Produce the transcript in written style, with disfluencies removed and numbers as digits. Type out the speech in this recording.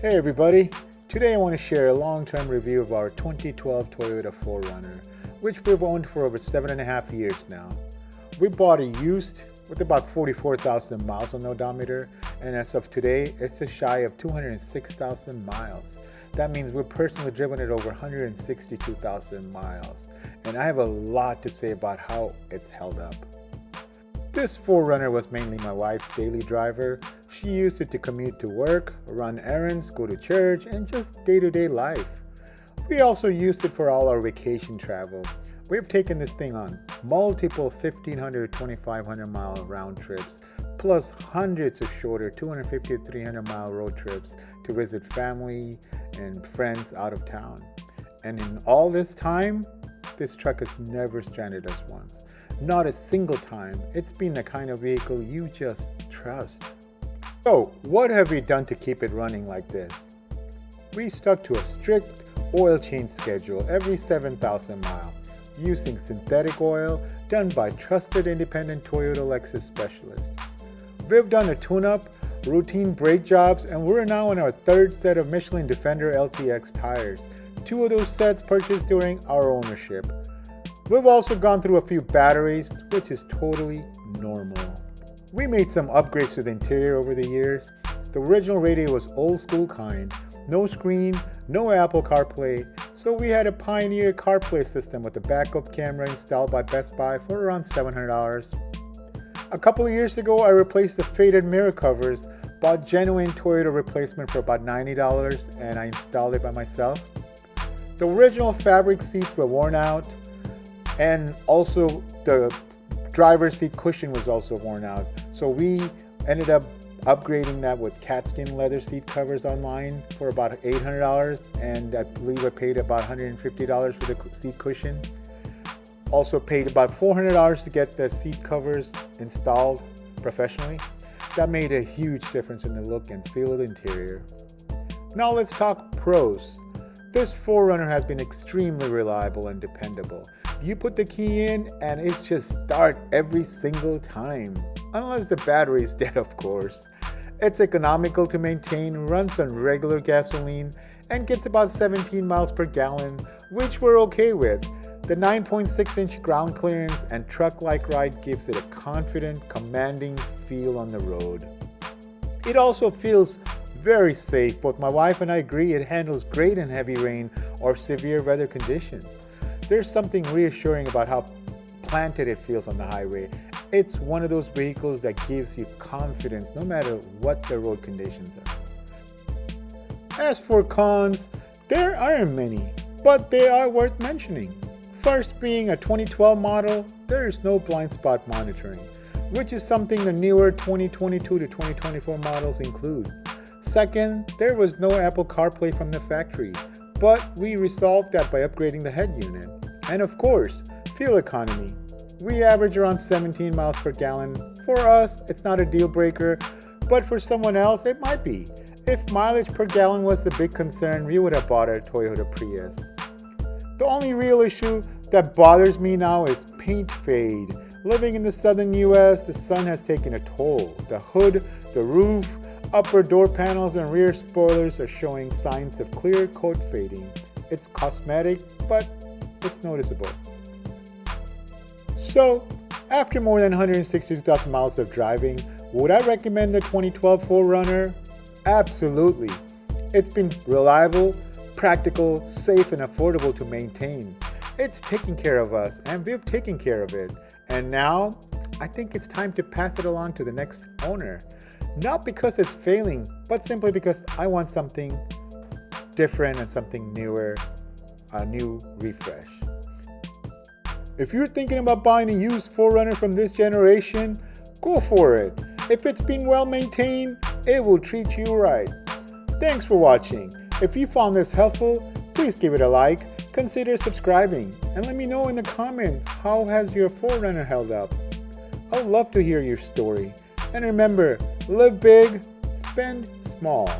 Hey everybody, today I want to share a long-term review of our 2012 Toyota 4Runner, which we've owned for over 7.5 years now. We bought it used with about 44,000 miles on the odometer, and as of today, it's just shy of 206,000 miles. That means we've personally driven it over 162,000 miles, and I have a lot to say about how it's held up. This 4Runner was mainly my wife's daily driver. She used it to commute to work, run errands, go to church, and just day-to-day life. We also used it for all our vacation travel. We've taken this thing on multiple 1,500 to 2,500 mile round trips, plus hundreds of shorter 250 to 300 mile road trips to visit family and friends out of town. And in all this time, this truck has never stranded us once. Not a single time. It's been the kind of vehicle you just trust. So, what have we done to keep it running like this? We stuck to a strict oil change schedule every 7,000 miles, using synthetic oil done by trusted independent Toyota Lexus specialists. We've done a tune-up, routine brake jobs, and we're now on our third set of Michelin Defender LTX tires. 2 of those sets purchased during our ownership. We've also gone through a few batteries, which is totally normal. We made some upgrades to the interior over the years. The original radio was old school kind, no screen, no Apple CarPlay, so we had a Pioneer CarPlay system with a backup camera installed by Best Buy for around $700. A couple of years ago, I replaced the faded mirror covers, bought genuine Toyota replacement for about $90, and I installed it by myself. The original fabric seats were worn out, and also the driver's seat cushion was also worn out. So we ended up upgrading that with Katzkin leather seat covers online for about $800, and I believe I paid about $150 for the seat cushion. Also paid about $400 to get the seat covers installed professionally. That made a huge difference in the look and feel of the interior. Now let's talk pros. This 4Runner has been extremely reliable and dependable. You put the key in and it's just start every single time. Unless the battery is dead, of course. It's economical to maintain, runs on regular gasoline, and gets about 17 miles per gallon, which we're okay with. The 9.6-inch ground clearance and truck-like ride gives it a confident, commanding feel on the road. It also feels very safe. Both my wife and I agree it handles great in heavy rain or severe weather conditions. There's something reassuring about how planted it feels on the highway. It's one of those vehicles that gives you confidence no matter what the road conditions are. As for cons, there aren't many, but they are worth mentioning. First, being a 2012 model, there is no blind spot monitoring, which is something the newer 2022 to 2024 models include. Second, there was no Apple CarPlay from the factory, but we resolved that by upgrading the head unit. And of course, fuel economy. We average around 17 miles per gallon. For us, it's not a deal breaker, but for someone else, it might be. If mileage per gallon was a big concern, we would have bought a Toyota Prius. The only real issue that bothers me now is paint fade. Living in the southern US, the sun has taken a toll. The hood, the roof, upper door panels and rear spoilers are showing signs of clear coat fading. It's cosmetic, but it's noticeable. So, after more than 162,000 miles of driving, would I recommend the 2012 4Runner? Absolutely. It's been reliable, practical, safe, and affordable to maintain. It's taking care of us, and we've taken care of it. And now, I think it's time to pass it along to the next owner. Not because it's failing, but simply because I want something different and something newer, a new refresh. If you're thinking about buying a used 4Runner from this generation, go for it. If it's been well maintained, it will treat you right. Thanks for watching. If you found this helpful, please give it a like, consider subscribing, and let me know in the comment how has your 4Runner held up. I'd love to hear your story. And remember, live big, spend small.